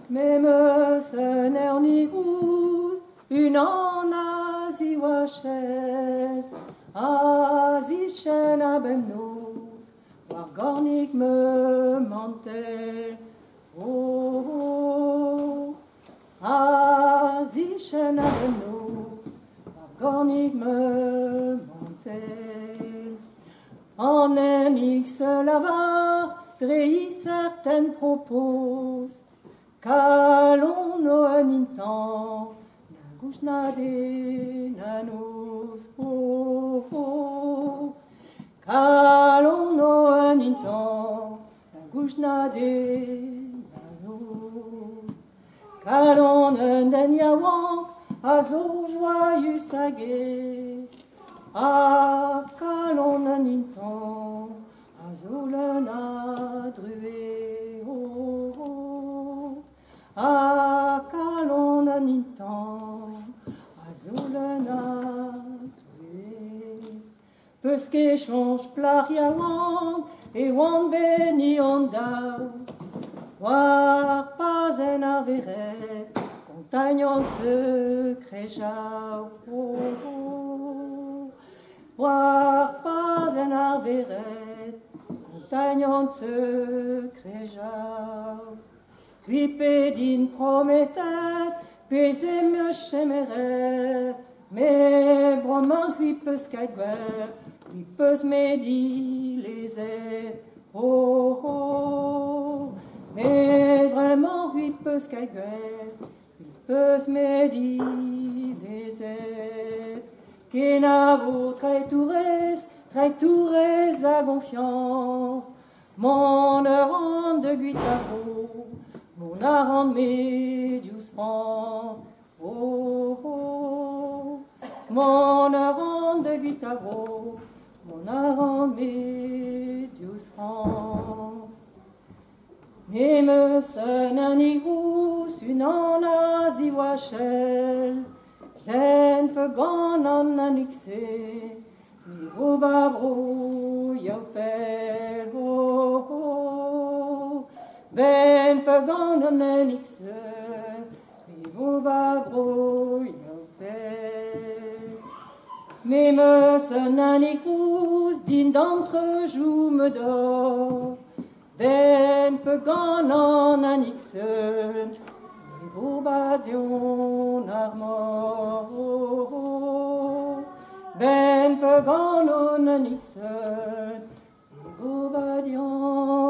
Même ce nernigouz, une en Asie wachel, Asie chen a bemnouz, war gornik me mantel. Oh, Asie chen a bemnouz, war gornik me mantel. En un X lava, drei certaines propose, Kalon no un intan, na gouch na de nanos, oh, oh. Kalon no un intan, na gouch na de nanos. Kalon un den yaouan, a zo joyeux saguet, a kalon un intan, a zo le na drué, oh, oh. A kalon an intan, a zoulen a drué. Peus ket chanj plar ya oan, e oan beni an daou, war pas en ar veret, kontagnan se krejaou, oh, oh. War pas en ar veret, kontagnan se krejaou. Puis pédine promettait, puis me chemeret, mais broman lui peut skagwer, lui peut médi les aides, oh, oh, mais vraiment lui peut skagwer, lui peut médi les aides, qui n'a vous très tourès à confiance, mon heure de guitaro, mon arrand médius France, oh, oh, mon arrand de guitaro, mon arrand médius France. Même ce nanirous, une en Asie wachel, ben peu gan en annexé, mi vos babrou yaupel, oh, oh. Ben peu gan en annexé, mi vos babrou yaupel. Même ce nanirous, din d'entre joue me dort, ben peu gan en annexé, vos badion armor, oh, oh. Ben peu gan en annexé, vos badion